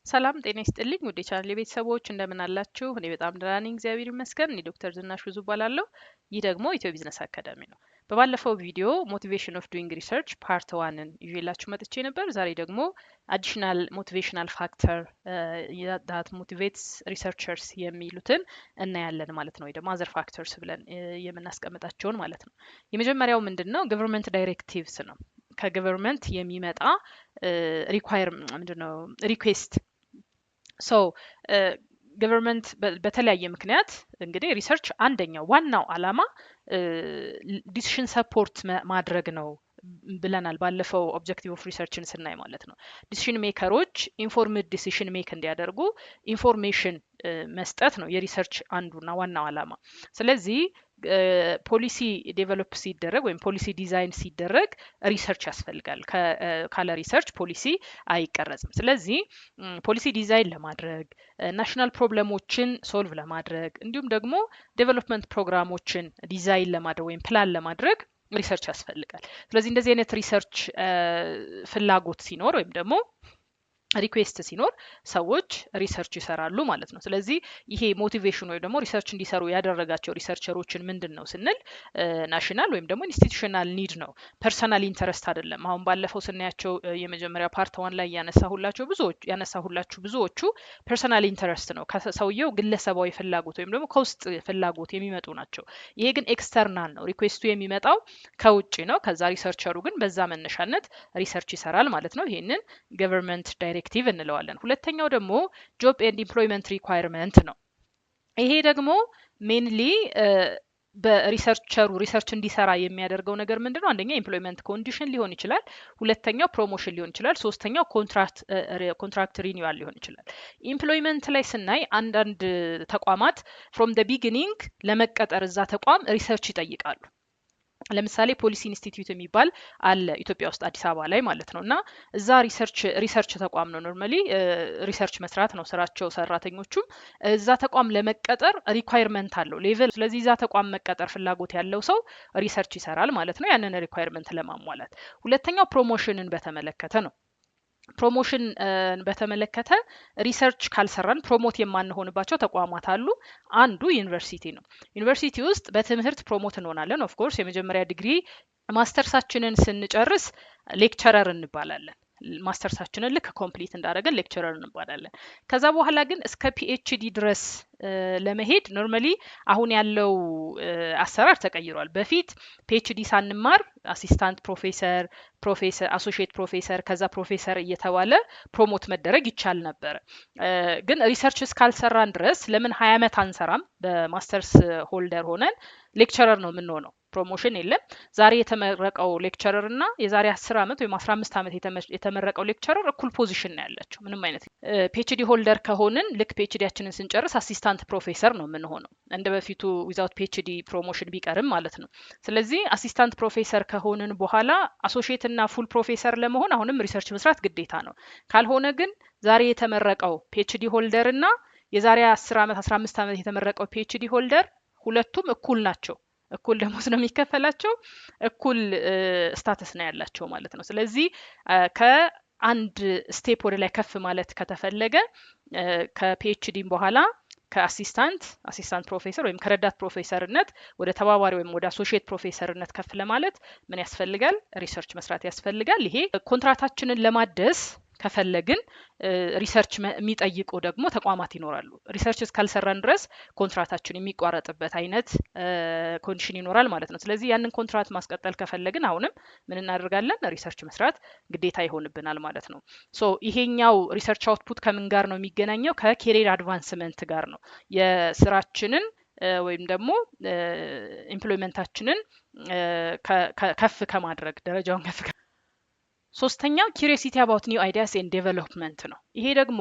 ሰላም ጤና ይስጥልኝ ውድ የቻናሌ ቤተሰቦች እንደምን አላችሁ? እኔ በጣም ደህና ነኝ፣ እግዚአብሔር ይመስገን። እኔ ዶክተር ዝናሽ ብዙ እባላለሁ። ይህ ደግሞ ኢትዮ ቢዝነስ አካዳሚ ነው። በባለፈው ቪዲዮ ሞቲቬሽን ኦፍ ዱይንግ ሪሰርች ፓርት ዋንን ይዤላችሁ መጥቼ ነበር። ዛሬ ደግሞ አዲሽናል ሞቲቬሽናል ፋክተር ዳት ሞቲቬትስ ሪሰርቸርስ የሚሉትን እናያለን ማለት ነው። ወይ ደግሞ አዘር ፋክተርስ ብለን የምናስቀምጣቸውን ማለት ነው። የመጀመሪያው ምንድን ነው? ገቨርንመንት ዳይሬክቲቭስ ነው። ከገቨርንመንት የሚመጣ ሪኳየር ምንድነው ሪኩዌስት ሶ ገቨርንመንት በተለያየ ምክንያት እንግዲህ ሪሰርች አንደኛው ዋናው አላማ ዲሲሽን ሰፖርት ማድረግ ነው ብለናል። ባለፈው ኦብጀክቲቭ ኦፍ ሪሰርችን ስናይ ማለት ነው። ዲሲሽን ሜከሮች ኢንፎርምድ ዲሲሽን ሜክ እንዲያደርጉ ኢንፎርሜሽን መስጠት ነው የሪሰርች አንዱና ዋናው አላማ። ስለዚህ ፖሊሲ ዴቨሎፕ ሲደረግ ወይም ፖሊሲ ዲዛይን ሲደረግ ሪሰርች ያስፈልጋል። ካለ ሪሰርች ፖሊሲ አይቀረጽም። ስለዚህ ፖሊሲ ዲዛይን ለማድረግ ናሽናል ፕሮብለሞችን ሶልቭ ለማድረግ እንዲሁም ደግሞ ዴቨሎፕመንት ፕሮግራሞችን ዲዛይን ለማድረግ ወይም ፕላን ለማድረግ ሪሰርች ያስፈልጋል። ስለዚህ እንደዚህ አይነት ሪሰርች ፍላጎት ሲኖር ወይም ደግሞ ሪኩዌስት ሲኖር ሰዎች ሪሰርች ይሰራሉ ማለት ነው። ስለዚህ ይሄ ሞቲቬሽን ወይም ደግሞ ሪሰርች እንዲሰሩ ያደረጋቸው ሪሰርቸሮችን ምንድን ነው ስንል ናሽናል ወይም ደግሞ ኢንስቲቱሽናል ኒድ ነው፣ ፐርሰናል ኢንተረስት አይደለም። አሁን ባለፈው ስናያቸው የመጀመሪያ ፓርት ዋን ላይ ያነሳሁላችሁ ብዙዎቹ ፐርሰናል ኢንተረስት ነው፣ ከሰውየው ግለሰባዊ ፍላጎት ወይም ደግሞ ከውስጥ ፍላጎት የሚመጡ ናቸው። ይሄ ግን ኤክስተርናል ነው፣ ሪኩዌስቱ የሚመጣው ከውጭ ነው። ከዛ ሪሰርቸሩ ግን በዛ መነሻነት ሪሰርች ይሰራል ማለት ነው። ይሄንን ገቨርንመንት ዳይሬክቲቭ እንለዋለን። ሁለተኛው ደግሞ ጆብ ኤንድ ኢምፕሎይመንት ሪኳየርመንት ነው። ይሄ ደግሞ ሜንሊ በሪሰርቸሩ ሪሰርች እንዲሰራ የሚያደርገው ነገር ምንድን ነው? አንደኛ ኢምፕሎይመንት ኮንዲሽን ሊሆን ይችላል። ሁለተኛው ፕሮሞሽን ሊሆን ይችላል። ሶስተኛው ኮንትራክት ሪኒዋል ሊሆን ይችላል። ኢምፕሎይመንት ላይ ስናይ አንዳንድ ተቋማት ፍሮም ደ ቢጊኒንግ ለመቀጠር እዛ ተቋም ሪሰርች ይጠይቃሉ። ለምሳሌ ፖሊሲ ኢንስቲትዩት የሚባል አለ ኢትዮጵያ ውስጥ አዲስ አበባ ላይ ማለት ነው። እና እዛ ሪሰርች ተቋም ነው። ኖርማሊ ሪሰርች መስራት ነው ስራቸው። ሰራተኞቹም እዛ ተቋም ለመቀጠር ሪኳየርመንት አለው ሌቭል። ስለዚህ እዛ ተቋም መቀጠር ፍላጎት ያለው ሰው ሪሰርች ይሰራል ማለት ነው፣ ያንን ሪኳየርመንት ለማሟላት። ሁለተኛው ፕሮሞሽንን በተመለከተ ነው። ፕሮሞሽን በተመለከተ ሪሰርች ካልሰራን ፕሮሞት የማንሆንባቸው ተቋማት አሉ። አንዱ ዩኒቨርሲቲ ነው። ዩኒቨርሲቲ ውስጥ በትምህርት ፕሮሞት እንሆናለን። ኦፍኮርስ የመጀመሪያ ዲግሪ ማስተርሳችንን ስንጨርስ ሌክቸረር እንባላለን። ማስተርሳችንን ልክ ኮምፕሊት እንዳደረገን ሌክቸረር እንባላለን። ከዛ በኋላ ግን እስከ ፒኤችዲ ድረስ ለመሄድ ኖርማሊ አሁን ያለው አሰራር ተቀይሯል። በፊት ፒኤችዲ ሳንማር አሲስታንት ፕሮፌሰር፣ አሶሺየት ፕሮፌሰር ከዛ ፕሮፌሰር እየተባለ ፕሮሞት መደረግ ይቻል ነበረ። ግን ሪሰርች እስካልሰራን ድረስ ለምን 20 ዓመት አንሰራም? በማስተርስ ሆልደር ሆነን ሌክቸረር ነው የምንሆነው። ፕሮሞሽን የለም። ዛሬ የተመረቀው ሌክቸረር እና የዛሬ 10 ዓመት ወይም 15 ዓመት የተመረቀው ሌክቸረር እኩል ፖዚሽን ነው ያላቸው። ምንም አይነት ፒኤችዲ ሆልደር ከሆንን ልክ ፒኤችዲያችንን ስንጨርስ አሲስታንት ፕሮፌሰር ነው የምንሆነው፣ እንደ በፊቱ ዊዛውት ፒኤችዲ ፕሮሞሽን ቢቀርም ማለት ነው። ስለዚህ አሲስታንት ፕሮፌሰር ከሆንን በኋላ አሶሺየት እና ፉል ፕሮፌሰር ለመሆን አሁንም ሪሰርች መስራት ግዴታ ነው። ካልሆነ ግን ዛሬ የተመረቀው ፒኤችዲ ሆልደር እና የዛሬ 10 ዓመት 15 ዓመት የተመረቀው ፒኤችዲ ሆልደር ሁለቱም እኩል ናቸው። እኩል ደሞዝ ነው የሚከፈላቸው፣ እኩል ስታተስ ነው ያላቸው ማለት ነው። ስለዚህ ከአንድ ስቴፕ ወደ ላይ ከፍ ማለት ከተፈለገ ከፒኤችዲም በኋላ ከአሲስታንት ፕሮፌሰር ወይም ከረዳት ፕሮፌሰርነት ወደ ተባባሪ ወይም ወደ አሶሺየት ፕሮፌሰርነት ከፍ ለማለት ምን ያስፈልጋል? ሪሰርች መስራት ያስፈልጋል። ይሄ ኮንትራታችንን ለማደስ ከፈለግን ሪሰርች የሚጠይቁ ደግሞ ተቋማት ይኖራሉ። ሪሰርች እስካልሰራን ድረስ ኮንትራታችን የሚቋረጥበት አይነት ኮንዲሽን ይኖራል ማለት ነው። ስለዚህ ያንን ኮንትራት ማስቀጠል ከፈለግን አሁንም ምን እናደርጋለን? ሪሰርች መስራት ግዴታ ይሆንብናል ማለት ነው። ሶ ይሄኛው ሪሰርች አውትፑት ከምን ጋር ነው የሚገናኘው? ከኬሪየር አድቫንስመንት ጋር ነው። የስራችንን ወይም ደግሞ ኢምፕሎይመንታችንን ከፍ ከማድረግ ደረጃውን ከፍ። ሶስተኛው ኪሪዮሲቲ አባውት ኒው አይዲያስ ኤንድ ዴቨሎፕመንት ነው። ይሄ ደግሞ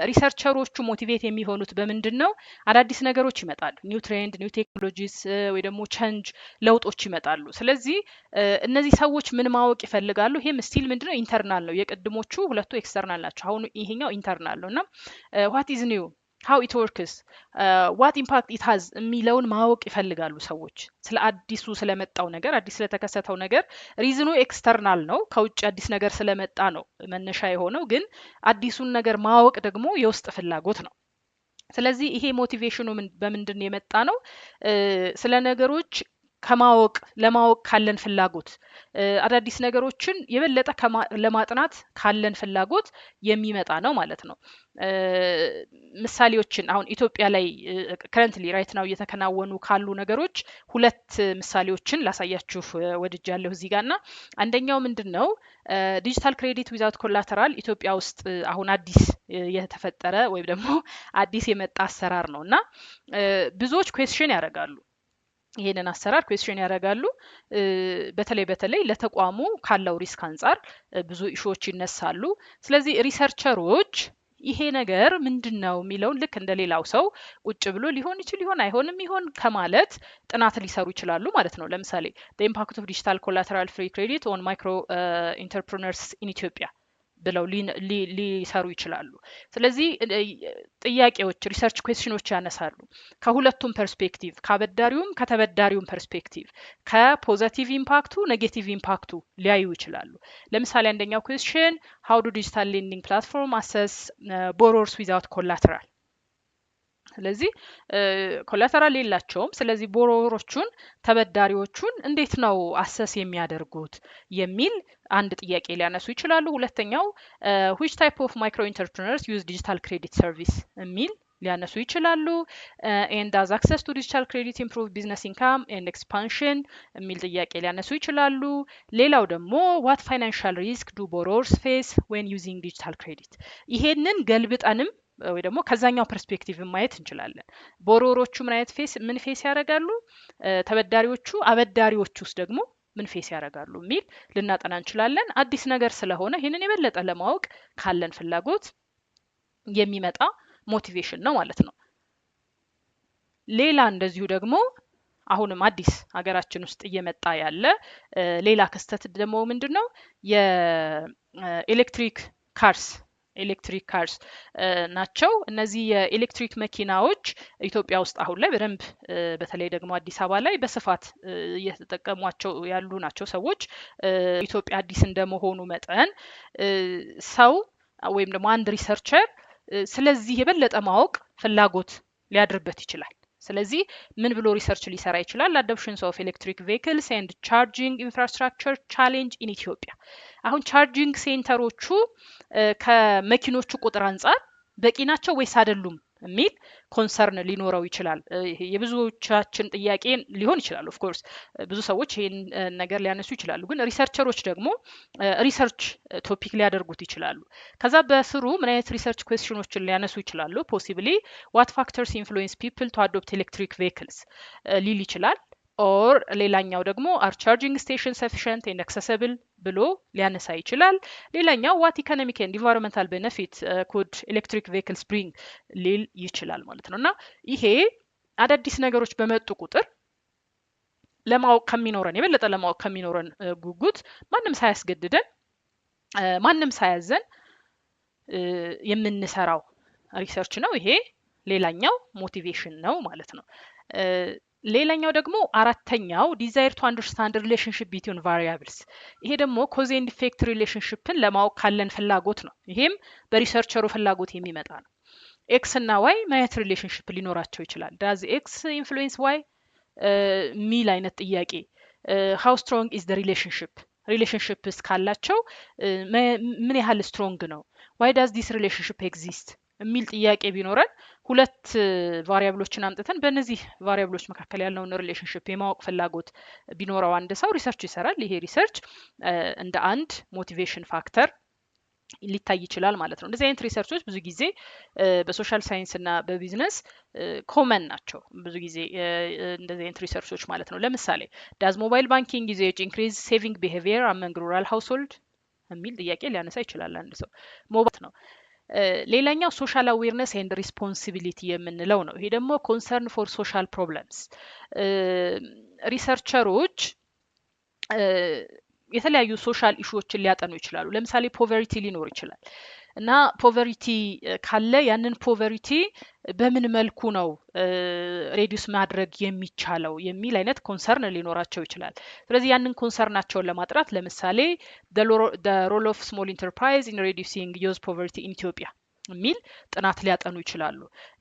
ሪሰርቸሮቹ ሞቲቬት የሚሆኑት በምንድን ነው? አዳዲስ ነገሮች ይመጣሉ፣ ኒው ትሬንድ፣ ኒው ቴክኖሎጂስ ወይ ደግሞ ቼንጅ ለውጦች ይመጣሉ። ስለዚህ እነዚህ ሰዎች ምን ማወቅ ይፈልጋሉ? ይሄም ስቲል ምንድነው? ኢንተርናል ነው። የቅድሞቹ ሁለቱ ኤክስተርናል ናቸው። አሁን ይሄኛው ኢንተርናል ነው እና ዋት ኢዝ ኒው how it works what impact it has የሚለውን ማወቅ ይፈልጋሉ ሰዎች ስለ አዲሱ ስለመጣው ነገር አዲስ ስለተከሰተው ነገር ሪዝኑ ኤክስተርናል ነው ከውጭ አዲስ ነገር ስለመጣ ነው መነሻ የሆነው ግን አዲሱን ነገር ማወቅ ደግሞ የውስጥ ፍላጎት ነው ስለዚህ ይሄ ሞቲቬሽኑ በምንድን የመጣ ነው ስለ ነገሮች ከማወቅ ለማወቅ ካለን ፍላጎት አዳዲስ ነገሮችን የበለጠ ለማጥናት ካለን ፍላጎት የሚመጣ ነው ማለት ነው ምሳሌዎችን አሁን ኢትዮጵያ ላይ ከረንትሊ ራይት ናው እየተከናወኑ ካሉ ነገሮች ሁለት ምሳሌዎችን ላሳያችሁ ወድጃለሁ እዚህ ጋርና አንደኛው ምንድነው ዲጂታል ክሬዲት ዊዛውት ኮላተራል ኢትዮጵያ ውስጥ አሁን አዲስ የተፈጠረ ወይም ደግሞ አዲስ የመጣ አሰራር ነውና ብዙዎች ኩዌስችን ያደርጋሉ ይሄንን አሰራር ኩዌስችን ያደርጋሉ በተለይ ለተቋሙ ካለው ሪስክ አንፃር ብዙ ኢሹዎች ይነሳሉ ስለዚህ ሪሰርቸሮች ይሄ ነገር ምንድነው የሚለውን ልክ እንደሌላው ሰው ቁጭ ብሎ ሊሆን ይችላል አይሆንም ይሆን ከማለት ጥናት ሊሰሩ ይችላሉ ማለት ነው ለምሳሌ the impact of digital collateral free credit on micro entrepreneurs in Ethiopia ብለው ሊሰሩ ይችላሉ ስለዚህ ጥያቄዎች ሪሰርች ኩዌስችኖች ያነሳሉ ከሁለቱም ፐርስፔክቲቭ ከአበዳሪውም ከተበዳሪውም ፐርስፔክቲቭ ከፖዚቲቭ ኢምፓክቱ ኔጌቲቭ ኢምፓክቱ ሊያዩ ይችላሉ ለምሳሌ አንደኛው ኩዌስችን how do digital lending platform assess borrowers without collateral ስለዚህ ኮላተራል የላቸውም ስለዚህ ቦሮሮቹን ተበዳሪዎቹን እንዴት ነው አሰስ የሚያደርጉት የሚል አንድ ጥያቄ ሊያነሱ ይችላሉ ሁለተኛው which type of micro entrepreneurs use digital credit service የሚል ሊያነሱ ይችላሉ and does access to digital credit improve business income and expansion የሚል ጥያቄ ሊያነሱ ይችላሉ ሌላው ደግሞ what financial risk do borrowers face when using digital credit ይሄንን ገልብጠንም ወይ ደግሞ ከዛኛው ፐርስፔክቲቭ ማየት እንችላለን ቦሮሮቹ ምን ፌስ ያደርጋሉ ተበዳሪዎቹ አበዳሪዎቹ ውስጥ ደግሞ ምን ፌስ ያደርጋሉ ሚል ልናጠና እንችላለን አዲስ ነገር ስለሆነ ይሄንን የበለጠ ለማወቅ ካለን ፍላጎት የሚመጣ ሞቲቬሽን ነው ማለት ነው ሌላ እንደዚሁ ደግሞ አሁንም አዲስ ሀገራችን ውስጥ እየመጣ ያለ ሌላ ክስተት ደግሞ ምንድነው የኤሌክትሪክ ካርስ ናቸው እነዚህ የኤሌክትሪክ መኪናዎች ኢትዮጵያ ውስጥ አሁን ላይ በደንብ በተለይ ደግሞ አዲስ አበባ ላይ በስፋት እየተጠቀሟቸው ያሉ ናቸው ሰዎች ኢትዮጵያ አዲስ እንደመሆኑ መጠን ሰው ወይም ደግሞ አንድ ሪሰርቸር ስለዚህ የበለጠ ማወቅ ፍላጎት ሊያድርበት ይችላል ስለዚህ ምን ብሎ ሪሰርች ሊሰራ ይችላል adoption of electric vehicles and charging infrastructure challenge in Ethiopia አሁን ቻርጂንግ ሴንተሮቹ ከመኪኖቹ ቁጥር አንፃር በቂ ናቸው ወይስ አይደሉም የሚል ኮንሰርን ሊኖረው ይችላል የብዙዎቻችን ጥያቄ ሊሆን ይችላል ኦፍ ኮርስ ብዙ ሰዎች ይሄን ነገር ሊያነሱ ይችላሉ ግን ሪሰርቸሮች ደግሞ ሪሰርች ቶፒክ ሊያደርጉት ይችላሉ ከዛ በስሩ ምን አይነት ሪሰርች ኩዌስችኖችን ሊያነሱ ይችላሉ possibly what factors influence people to adopt electric vehicles ሊል ይችላል or ሌላኛው ደግሞ are charging stations sufficient and accessible ብሎ ሊያነሳ ይችላል ሌላኛው what economic and environmental benefit could electric vehicles bring ሊል ይችላል ማለት ነውና ይሄ አዳዲስ ነገሮች በመጡ ቁጥር ለማወቅ ከሚኖረን የበለጠ ለማወቅ ከሚኖረን ጉጉት ማንም ሳያስገድደን ማንም ሳያዘን የምንሰራው ሪሰርች ነው ይሄ ሌላኛው ሞቲቬሽን ነው ማለት ነው ሌላኛው ደግሞ አራተኛው desire to understand relationship between variables ይሄ ደግሞ cause and effect relationshipን ለማወቅ ካለን ፍላጎት ነው ይሄም በሪሰርቸሩ ፍላጎት የሚመጣ ነው x እና y ማየት ሪሌሽንሺፕ ሊኖራቸው ይችላል does x influence y ሚል አይነት ጥያቄ how strong is the relationship ካላቸው ምን ያህል ስትሮንግ ነው why does this relationship exist የሚል ጥያቄ ቢኖረን ሁለት ቫሪያብሎችን አምጥተን በእነዚህ ቫሪያብሎች መካከል ያለውን ሪሌሽንሺፕ የማወቅ ፍላጎት ቢኖረው አንድ ሰው ሪሰርች ይሰራል ይሄ ሪሰርች እንደ አንድ ሞቲቬሽን ፋክተር ሊታይ ይችላል ማለት ነው እንደዚህ አይነት ሪሰርቾች ብዙ ጊዜ በሶሻል ሳይንስ እና በቢዝነስ ኮመን ናቸው ብዙ ጊዜ እንደዚህ አይነት ሪሰርቾች ማለት ነው ለምሳሌ does mobile banking usage increase saving behavior among rural household የሚል ጥያቄ ሊያነሳ ይችላል አንድ ሰው ሞባይል ነው ሌላኛው ሶሻል አዌርነስ ኤንድ ሪስፖንሲቢሊቲ የምንለው ነው ይሄ ደግሞ ኮንሰርን ፎር ሶሻል ፕሮብለምስ ሪሰርቸሮች የተለያዩ ሶሻል ኢሹዎችን ሊያጠኑ ይችላሉ ለምሳሌ ፖቨርቲ ሊኖር ይችላል እና ፖቨሪቲ ካለ ያንን ፖቨሪቲ በምን መልኩ ነው ሬዲዩስ ማድረግ የሚቻለው የሚል አይነት ኮንሰርን ሊኖራቸው ይችላል። ስለዚህ ያንን ኮንሰርናቸውን ለማጥራት ለምሳሌ the role of small enterprise in reducing youth poverty in Ethiopia የሚል ጥናት ሊያጠኑ ይችላሉ።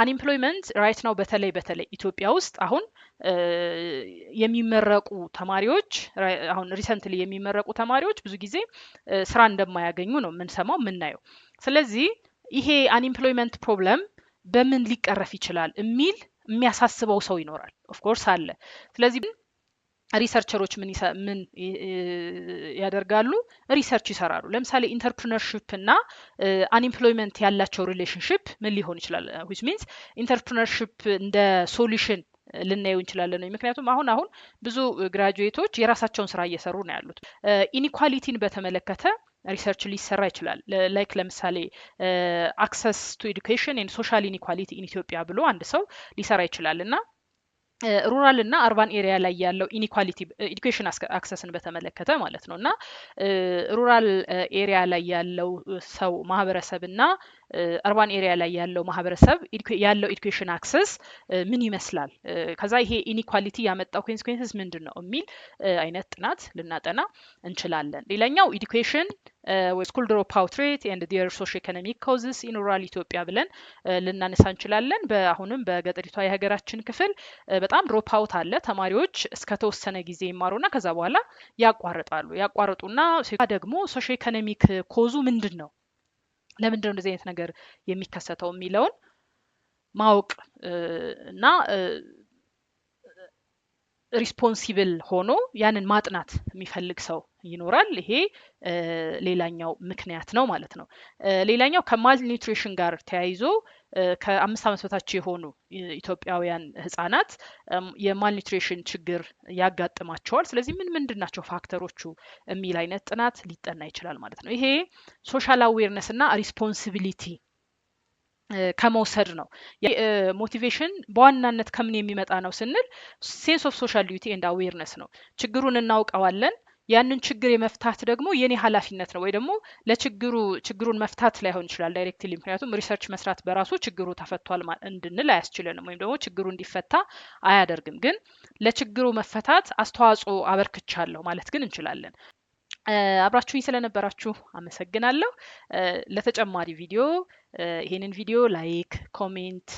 አንኢምፕሎይመንት ራይት ናው በተለይ ኢትዮጵያ ውስጥ አሁን የሚመረቁ ተማሪዎች አሁን ሪሰንትሊ የሚመረቁ ተማሪዎች ብዙ ጊዜ ስራ እንደማያገኙ ነው የምንሰማው የምናየው። ስለዚህ ይሄ አንኢምፕሎይመንት ፕሮብለም በምን ሊቀረፍ ይችላል የሚል የሚያሳስበው ሰው ይኖራል። ኦፍኮርስ አለ። ስለዚህ ሪሰርቸሮች ምን ያደርጋሉ? ሪሰርች ይሰራሉ። ለምሳሌ ኢንተርፕረነርሺፕ እና አንኢምፕሎይመንት ያላቸው ሪሌሽንሺፕ ምን ሊሆን ይችላል? which means ኢንተርፕረነርሺፕ እንደ ሶሉሽን ልናየው እንችላለን ነው። ምክንያቱም አሁን ብዙ ግራጁዌቶች የራሳቸውን ስራ እየሰሩ ነው ያሉት። ኢኒኳሊቲን በተመለከተ ሪሰርች ሊሰራ ይችላል። ላይክ ለምሳሌ አክሰስ ቱ ኤዱኬሽን ኤንድ ሶሻል ኢኒኳሊቲ ኢን ኢትዮጵያ ብሎ አንድ ሰው ሊሰራ ይችላል እና ሩራል እና አርባን ኤሪያ ላይ ያለው ኢኒኳሊቲ ኤዱኬሽን አክሰስን በተመለከተ ማለት ነው እና ሩራል ኤሪያ ላይ ያለው ሰው ማህበረሰብ እና አርባን ኤሪያ ላይ ያለው ማህበረሰብ ያለው ኤዱኬሽን አክሰስ ምን ይመስላል፣ ከዛ ይሄ ኢኒኳሊቲ ያመጣው ኮንሲኩዌንስስ ምንድን ነው የሚል አይነት ጥናት ልናጠና እንችላለን። ሌላኛው ኤዱኬሽን ስኩል ድሮፕ አውት ሬት ኤንድ ዲር ሶሺዮ ኢኮኖሚክ ኮዝስ ኢን ሩራል ኢትዮጵያ ብለን ልናነሳ እንችላለን። በአሁንም በገጠሪቷ የሀገራችን ክፍል በጣም ድሮፕ አውት አለ። ተማሪዎች እስከተወሰነ ጊዜ ይማሩና ከዛ በኋላ ያቋርጡና ደግሞ ሶሺዮ ኢኮኖሚክ ኮዙ ምንድን ነው፣ ለምንድን ነው እንደዚህ አይነት ነገር የሚከሰተው የሚለውን ማወቅ እና ሪስፖንሲብል ሆኖ ያንን ማጥናት የሚፈልግ ሰው ይኖራል። ይሄ ሌላኛው ምክንያት ነው ማለት ነው። ሌላኛው ከማል ኒውትሪሽን ጋር ተያይዞ ከ5 ዓመት በታች የሆኑ ኢትዮጵያውያን ህጻናት የማል ኒውትሪሽን ችግር ያጋጥማቸዋል። ስለዚህ ምንድን ናቸው ፋክተሮቹ የሚል አይነት ጥናት ሊጠና ይችላል ማለት ነው። ይሄ ሶሻል አዌርነስ እና ሪስፖንሲቢሊቲ ከመውሰድ ነው። ሞቲቬሽን በዋናነት ከምን የሚመጣ ነው ስንል ሴንስ ኦፍ ሶሻል ዲዩቲ ኤንድ አዌርነስ ነው። ችግሩን እናውቀዋለን። ያንን ችግር የመፍታት ደግሞ የኔ ኃላፊነት ነው ወይ ደግሞ ችግሩን መፍታት ላይሆን ይችላል ዳይሬክትሊ። ምክንያቱም ሪሰርች መስራት በራሱ ችግሩ ተፈቷል እንድንል አያስችለንም ወይም ደግሞ ችግሩ እንዲፈታ አያደርግም። ግን ለችግሩ መፈታት አስተዋጽኦ አበርክቻለሁ ማለት ግን እንችላለን። አብራችሁኝ ስለነበራችሁ አመሰግናለሁ። ለተጨማሪ ቪዲዮ ይሄንን ቪዲዮ ላይክ፣ ኮሜንት፣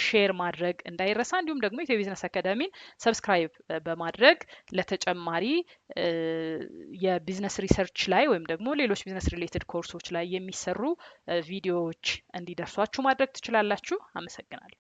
ሼር ማድረግ እንዳይረሳ። እንዲሁም ደግሞ ኢትዮ ቢዝነስ አካዳሚን ሰብስክራይብ በማድረግ ለተጨማሪ የቢዝነስ ሪሰርች ላይ ወይም ደግሞ ሌሎች ቢዝነስ ሪሌትድ ኮርሶች ላይ የሚሰሩ ቪዲዮዎች እንዲደርሷችሁ ማድረግ ትችላላችሁ። አመሰግናለሁ።